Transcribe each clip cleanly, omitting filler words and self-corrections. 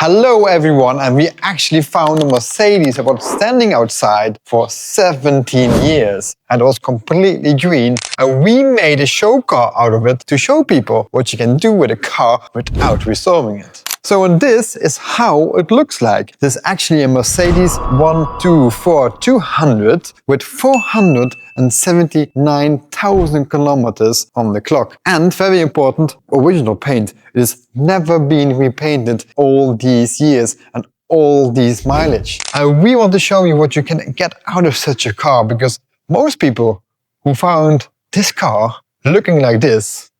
Hello everyone, and we actually found a Mercedes about standing outside for 17 years and it was completely green, and we made a show car out of it to show people what you can do with a car without restoring it. So and this is how it looks like. This is actually a Mercedes W124 200 with 479,000 kilometers on the clock. And very important, original paint. It has never been repainted all these years and all these mileage. And we want to show you what you can get out of such a car, because most people who found this car looking like this,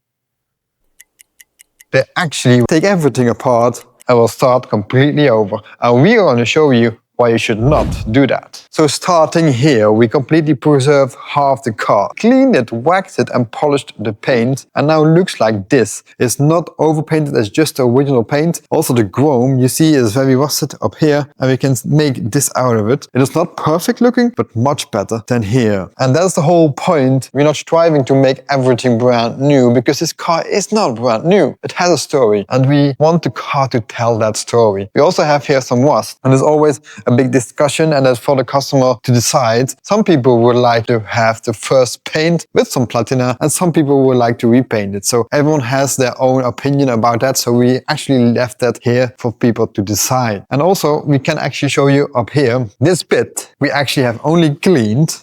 they actually take everything apart and will start completely over. And we are going to show you why you should not do that. So starting here, we completely preserved half the car, cleaned it, waxed it and polished the paint, and now it looks like this. It's not overpainted, it's just the original paint. Also the chrome you see is very rusted up here, and we can make this out of it. It is not perfect looking, but much better than here. And that's the whole point. We're not striving to make everything brand new, because this car is not brand new. It has a story, and we want the car to tell that story. We also have here some rust, and there's always a big discussion, and that's for the customer to decide. Some people would like to have the first paint with some patina, and some people would like to repaint it. So everyone has their own opinion about that. So we actually left that here for people to decide. And also we can actually show you up here, this bit we actually have only cleaned.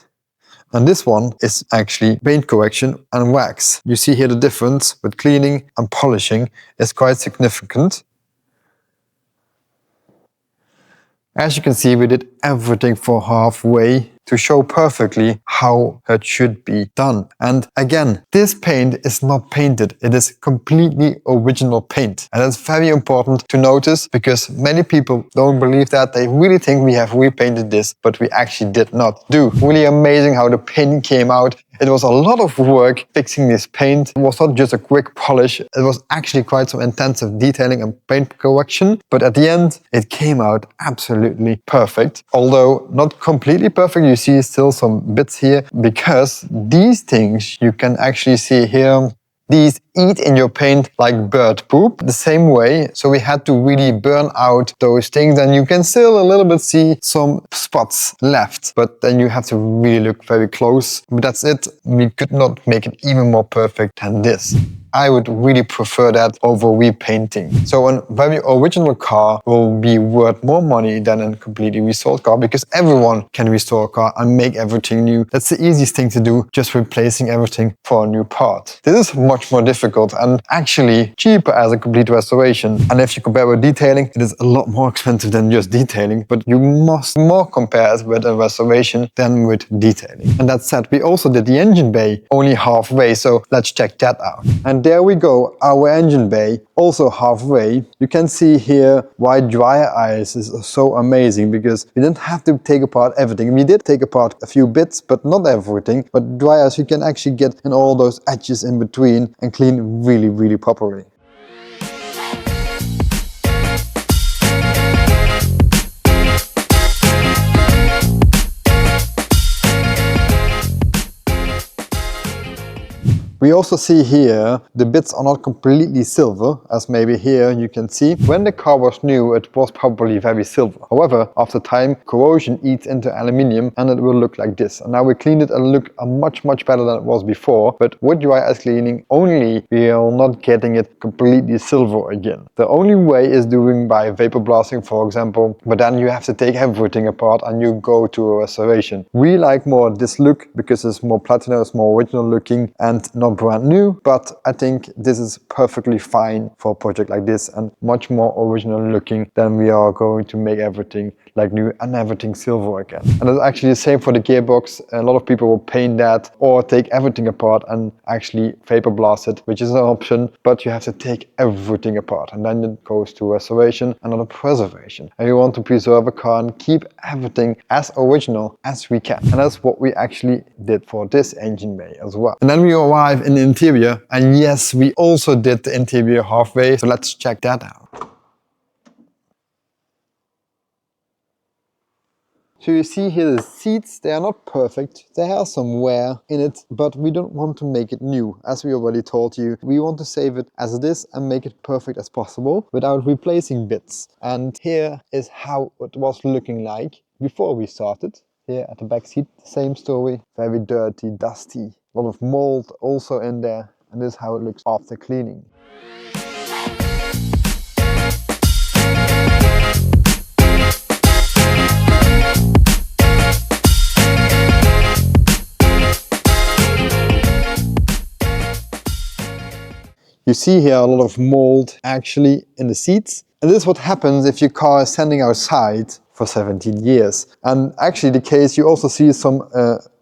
And this one is actually paint correction and wax. You see here the difference with cleaning and polishing is quite significant. As you can see, we did everything for halfway to show perfectly how it should be done. And again, this paint is not painted. It is completely original paint. And that's very important to notice, because many people don't believe that. They really think we have repainted this, but we actually did not do. Really amazing how the paint came out. It was a lot of work fixing this paint. It was not just a quick polish. It was actually quite some intensive detailing and paint correction. But at the end, it came out absolutely perfect. Although not completely perfect, you see still some bits here, because these things you can actually see here, these eat in your paint like bird poop, the same way. So we had to really burn out those things, and you can still a little bit see some spots left, but then you have to really look very close. But that's it. We could not make it even more perfect than this. I would really prefer that over repainting. So a very original car will be worth more money than a completely restored car, because everyone can restore a car and make everything new. That's the easiest thing to do, just replacing everything for a new part. This is much more difficult and actually cheaper as a complete restoration. And if you compare with detailing, it is a lot more expensive than just detailing, but you must more compare it with a restoration than with detailing. And that said, we also did the engine bay only halfway, so let's check that out. And there we go, our engine bay, also halfway. You can see here why dry ice is so amazing, because we didn't have to take apart everything. We did take apart a few bits, but not everything. But dry ice you can actually get in all those edges in between and clean really, really properly. We also see here the bits are not completely silver, as maybe here you can see. When the car was new, it was probably very silver. However, after time, corrosion eats into aluminium and it will look like this. And now we cleaned it and it looked much better than it was before. But with dry ice cleaning only, we are not getting it completely silver again. The only way is doing by vapor blasting, for example. But then you have to take everything apart and you go to a restoration. We like more this look because it's more patina, it's more original looking and not brand new, but I think this is perfectly fine for a project like this and much more original looking than we are going to make everything like new and everything silver again. And it's actually the same for the gearbox. A lot of people will paint that or take everything apart and actually vapor blast it, which is an option, but you have to take everything apart, and then it goes to restoration and not a preservation. And we want to preserve a car and keep everything as original as we can. And that's what we actually did for this engine bay as well. And then we arrive in the interior, and yes, we also did the interior halfway, so let's check that out. So you see here the seats, they are not perfect. They have some wear in it, but we don't want to make it new. As we already told you, we want to save it as it is and make it perfect as possible without replacing bits. And here is how it was looking like before we started. Here at the back seat, same story. Very dirty, dusty. A lot of mold also in there. And this is how it looks after cleaning. You see here a lot of mold actually in the seats. And this is what happens if your car is standing outside for 17 years. And actually the case, you also see some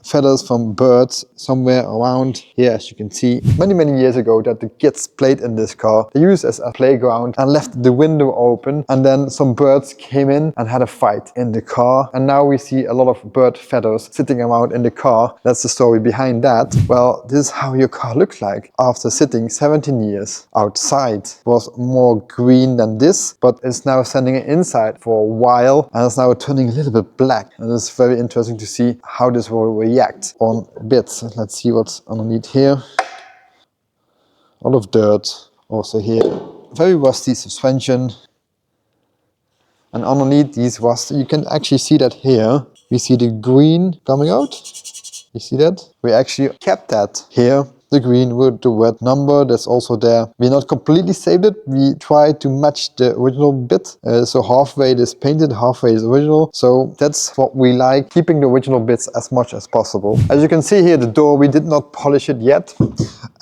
feathers from birds somewhere around here, as you can see. Many years ago that the kids played in this car. They used it as a playground and left the window open, and then some birds came in and had a fight in the car. And now we see a lot of bird feathers sitting around in the car. That's the story behind that. Well, this is how your car looks like after sitting 17 years outside. It was more green than this, but it's now standing inside for a while and it's now turning a little bit black. And it's very interesting to see how this will react on bits. Let's see what's underneath here. A lot of dirt also here. Very rusty suspension. And underneath these rust, you can actually see that here. We see the green coming out. You see that? We actually kept that here. The green with the red number, that's also there. We not completely saved it. We tried to match the original bit. So halfway it is painted, halfway is original. So that's what we like, keeping the original bits as much as possible. As you can see here, the door, we did not polish it yet.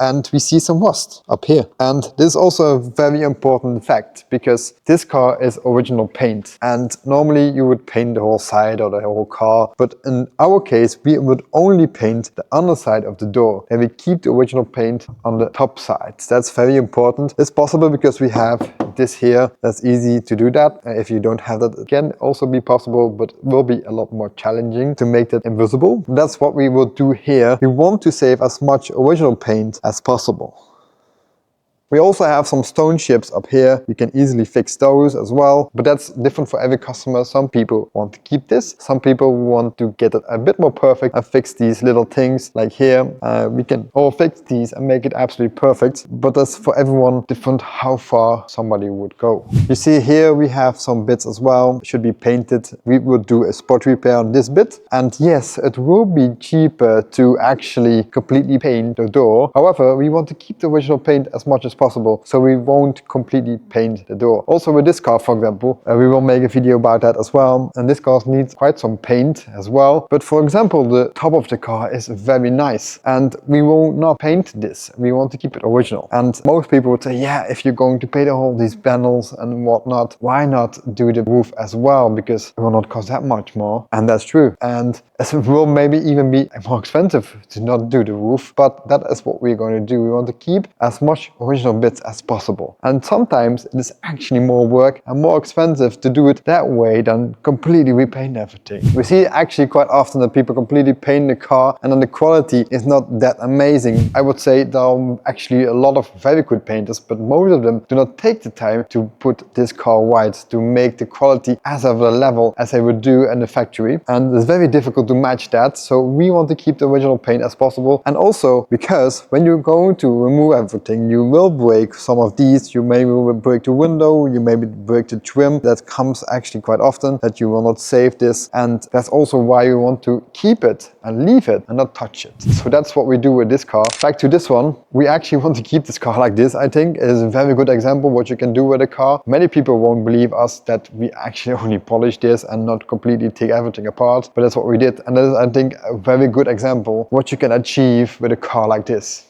And we see some rust up here. And this is also a very important fact, because this car is original paint. And normally you would paint the whole side or the whole car. But in our case, we would only paint the underside of the door. And we keep the original paint on the top sides. That's very important. It's possible because we have this here. That's easy to do that. If you don't have that, it can also be possible, but it will be a lot more challenging to make that invisible. That's what we will do here. We want to save as much original paint as possible. We also have some stone chips up here. You can easily fix those as well, but that's different for every customer. Some people want to keep this. Some people want to get it a bit more perfect and fix these little things like here. We can all fix these and make it absolutely perfect, but that's for everyone different how far somebody would go. You see here we have some bits as well. Should be painted. We would do a spot repair on this bit. And yes, it will be cheaper to actually completely paint the door. However, we want to keep the original paint as much as possible, so we won't completely paint the door. Also with this car, for example, we will make a video about that as well, and this car needs quite some paint as well. But for example, the top of the car is very nice and we will not paint this. We want to keep it original. And most people would say, yeah, if you're going to paint all these panels and whatnot, why not do the roof as well, because it will not cost that much more. And that's true. And it will maybe even be more expensive to not do the roof, but that is what we're going to do. We want to keep as much original bits as possible. And sometimes it is actually more work and more expensive to do it that way than completely repaint everything. We see actually quite often that people completely paint the car and then the quality is not that amazing. I would say there are actually a lot of very good painters, but most of them do not take the time to put this car white, to make the quality as of a level as they would do in the factory. And it's very difficult to match that. So we want to keep the original paint as possible. And also because when you're going to remove everything, you will break some of these. You maybe will break the window, you maybe break the trim. That comes actually quite often, that you will not save this. And that's also why you want to keep it and leave it and not touch it. So that's what we do with this car. Back to this one, we actually want to keep this car like this. I think it is a very good example what you can do with a car. Many people won't believe us that we actually only polish this and not completely take everything apart, but that's what we did. And that is, I think, a very good example what you can achieve with a car like this.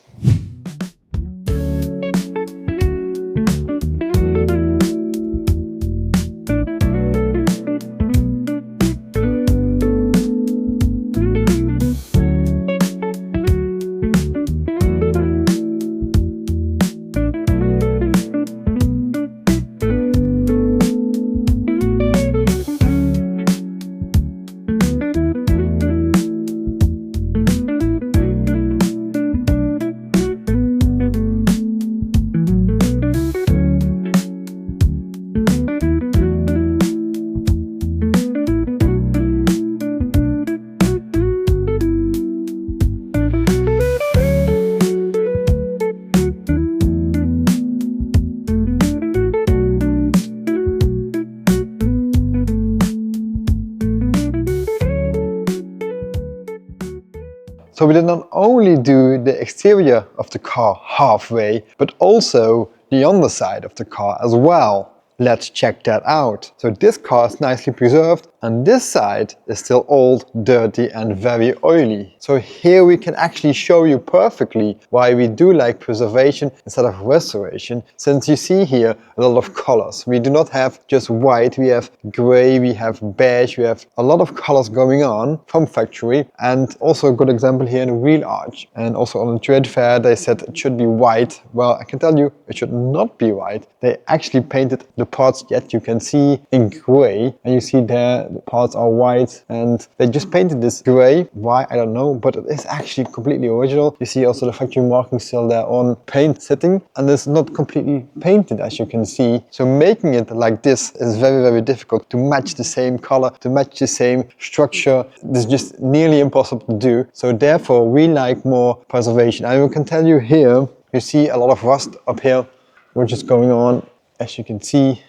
So we did not only do the exterior of the car halfway, but also the underside of the car as well. Let's check that out. So this car is nicely preserved and this side is still old, dirty and very oily. So here we can actually show you perfectly why we do like preservation instead of restoration, since you see here a lot of colors. We do not have just white, we have gray, we have beige, we have a lot of colors going on from factory, and also a good example here in the wheel arch. And also on the trade fair they said it should be white. Well, I can tell you it should not be white. They actually painted the parts yet you can see in gray, and you see there the parts are white and they just painted this gray. Why, I don't know, but it is actually completely original. You see also the factory marking still there on paint sitting, and it's not completely painted as you can see. So making it like this is very difficult to match the same color, to match the same structure. This is just nearly impossible to do. So therefore we like more preservation. I can tell you here, you see a lot of rust up here which is going on, as you can see,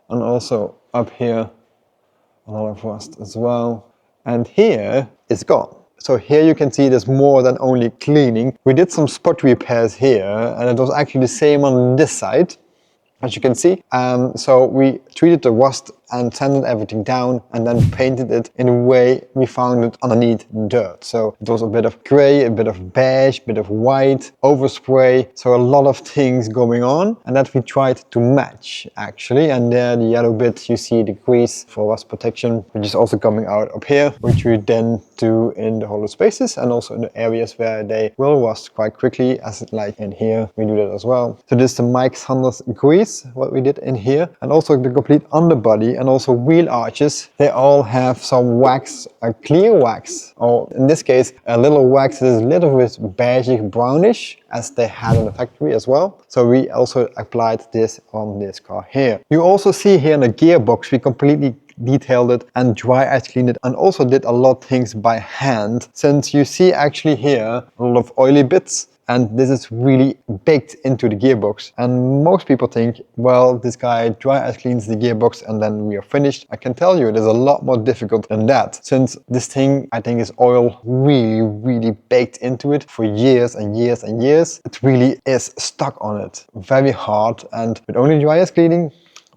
and also up here a lot of rust as well, and here it's gone. So here you can see there's more than only cleaning. We did some spot repairs here and it was actually the same on this side, as you can see. So we treated the rust and sanded everything down and then painted it in a way we found it underneath dirt. So it was a bit of gray, a bit of beige, a bit of white, overspray. So a lot of things going on, and that we tried to match actually. And there the yellow bit, you see the grease for rust protection, which is also coming out up here, which we then do in the hollow spaces and also in the areas where they will rust quite quickly, as like in here we do that as well. So this is the Mike Sanders grease, what we did in here, and also the complete underbody and also wheel arches. They all have some wax, a clear wax, or in this case a little wax that is a little bit beige brownish, as they had in the factory as well. So we also applied this on this car here. You also see here in the gearbox we completely detailed it and dry ice cleaned it, and also did a lot of things by hand, since you see actually here a lot of oily bits. And this is really baked into the gearbox. And most people think, well, this guy dry ice cleans the gearbox and then we are finished. I can tell you it is a lot more difficult than that, since this thing, I think, is oil really baked into it for years and years and years. It really is stuck on it very hard, and with only dry ice cleaning,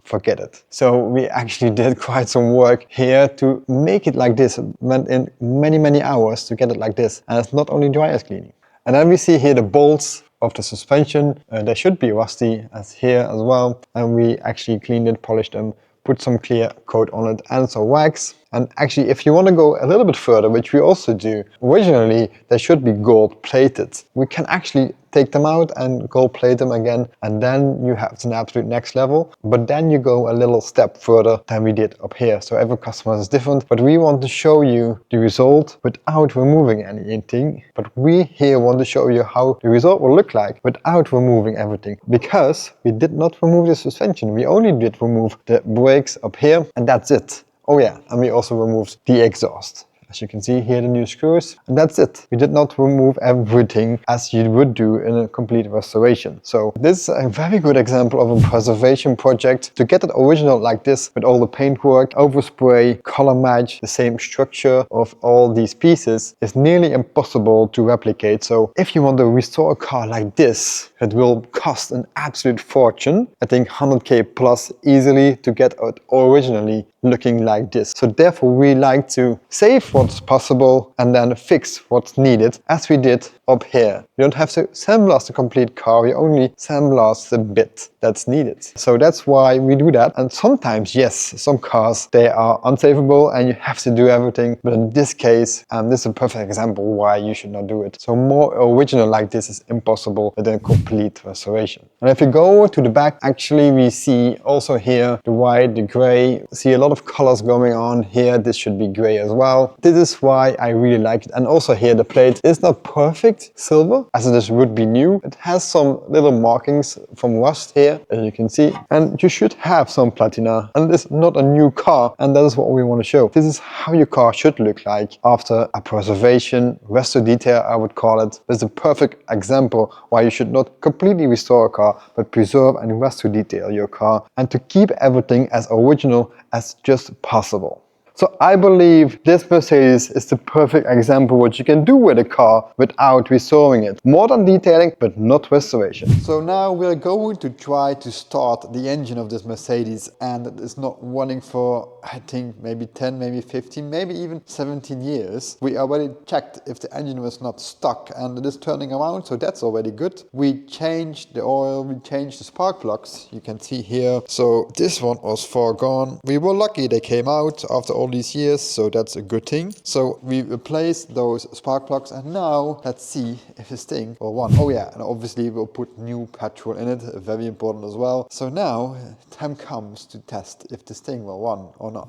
forget it. So we actually did quite some work here to make it like this. It went in many hours to get it like this, and it's not only dry ice cleaning. And then we see here the bolts of the suspension. They should be rusty as here as well. And we actually cleaned it, polished them, put some clear coat on it and some wax. And actually, if you want to go a little bit further, which we also do, originally they should be gold plated. We can actually take them out and gold plate them again, and then you have an absolute next level. But then you go a little step further than we did up here. So every customer is different, but we want to show you the result without removing anything. But we here want to show you how the result will look like without removing everything, because we did not remove the suspension. We only did remove the brakes up here, and that's it. Oh yeah, and we also removed the exhaust. As you can see here, the new screws, and that's it. We did not remove everything as you would do in a complete restoration. So this is a very good example of a preservation project. To get it original like this, with all the paintwork, overspray, color match, the same structure of all these pieces, is nearly impossible to replicate. So if you want to restore a car like this, it will cost an absolute fortune. I think 100k plus easily to get it originally looking like this. So therefore we like to save what's possible and then fix what's needed, as we did up here. You don't have to sandblast the complete car, we only sandblast the bit that's needed. So that's why we do that. And sometimes, yes, some cars, they are unsavable and you have to do everything. But in this case, this is a perfect example why you should not do it. So more original like this is impossible with a complete restoration. And if you go to the back, actually we see also here the white, the gray, see a lot of colors going on here. This should be gray as well. This is why I really like it. And also here the plate is not perfect silver as it would be new. It has some little markings from rust here, as you can see, and you should have some patina, and it's not a new car, and that is what we want to show. This is how your car should look like after a preservation, restore detail I would call it. This is a perfect example why you should not completely restore a car, but preserve and restore detail your car, and to keep everything as original as just possible. So I believe this Mercedes is the perfect example what you can do with a car without restoring it. More than detailing, but not restoration. So now we're going to try to start the engine of this Mercedes, and it is not running for, I think, maybe 10, maybe 15, maybe even 17 years. We already checked if the engine was not stuck, and it is turning around, so that's already good. We changed the oil, we changed the spark plugs, you can see here. So this one was far gone. We were lucky they came out after all these years, so that's a good thing. So we replaced those spark plugs, and now let's see if this thing will run. Oh yeah, and obviously we'll put new petrol in it, very important as well. So now time comes to test if this thing will run or not.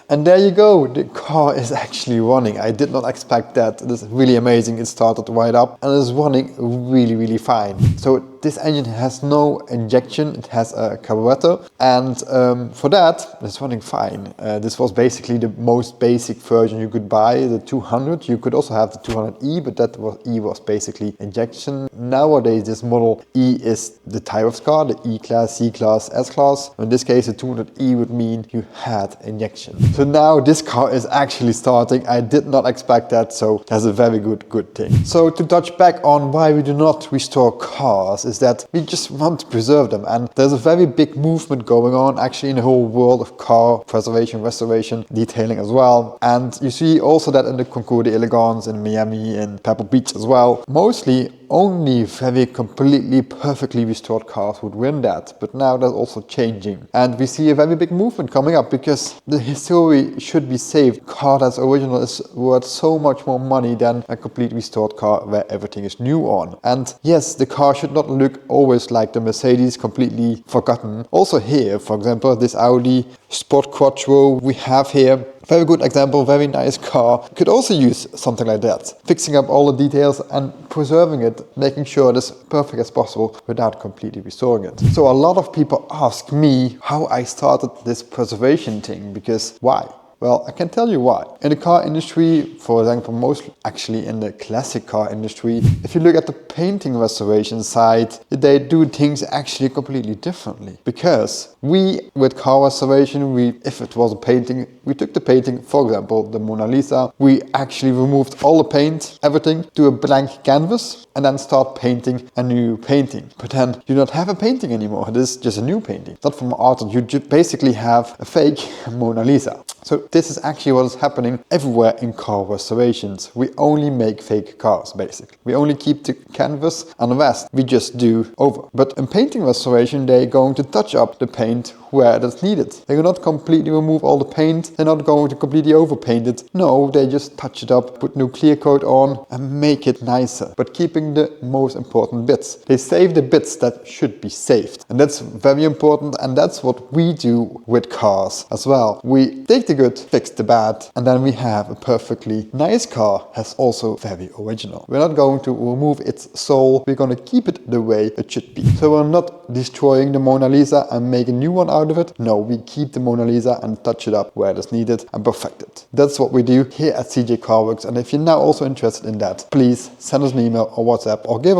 And there you go, the car is actually running. I did not expect that. It is really amazing. It started right up and is running really fine. So this engine has no injection, it has a carburetor, and for that it's running fine. This was basically the most basic version you could buy, the 200. You could also have the 200E, but that was basically injection. Nowadays this model E is the type of car, the E-Class, C-Class, S-Class. In this case the 200E would mean you had injection. So now this car is actually starting. I did not expect that, so that's a very good thing. So to touch back on why we do not restore cars is that we just want to preserve them, and there's a very big movement going on actually in the whole world of car preservation, restoration, detailing as well. And you see also that in the Concours d'Elegance in Miami and Pebble Beach as well. Mostly only very completely perfectly restored cars would win that, but now that's also changing, and we see a very big movement coming up because the history should be saved. Car that's original is worth so much more money than a complete restored car where everything is new on. And yes, the car should not look always like the Mercedes, completely forgotten. Also here, for example, this Audi Sport Quattro we have here, very good example, very nice car. Could also use something like that, fixing up all the details and preserving it, making sure it is perfect as possible without completely restoring it. So a lot of people ask me how I started this preservation thing, because why? Well, I can tell you why. In the car industry, for example, mostly actually in the classic car industry, if you look at the painting restoration side, they do things actually completely differently. Because we, with car restoration, if it was a painting, we took the painting, for example, the Mona Lisa, we actually removed all the paint, everything, to a blank canvas, and then start painting a new painting. But then you don't have a painting anymore. It is just a new painting. Not from an artist, you basically have a fake Mona Lisa. So this is actually what is happening everywhere in car restorations. We only make fake cars, basically. We only keep the canvas, and the rest we just do over. But in painting restoration, they're going to touch up the paint where that's needed. They will not completely remove all the paint. They're not going to completely overpaint it. No, they just touch it up, put new clear coat on and make it nicer, but keeping the most important bits. They save the bits that should be saved. And that's very important, and that's what we do with cars as well. We take the good, fix the bad, and then we have a perfectly nice car that's also very original. We're not going to remove its soul. We're going to keep it the way it should be. So we're not destroying the Mona Lisa and make a new one out of it. No, we keep the Mona Lisa and touch it up where it is needed and perfect it. That's what we do here at CG-Carworks, and if you're now also interested in that, please send us an email or WhatsApp or give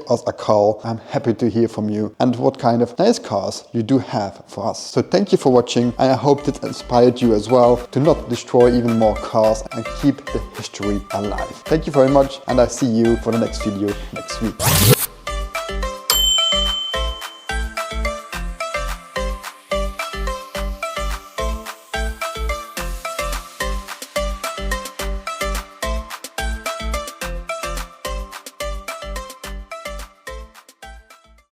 us a call. I'm happy to hear from you and what kind of nice cars you do have for us. So thank you for watching, and I hope that inspired you as well to not destroy even more cars and keep the history alive. Thank you very much, and I see you for the next video next week.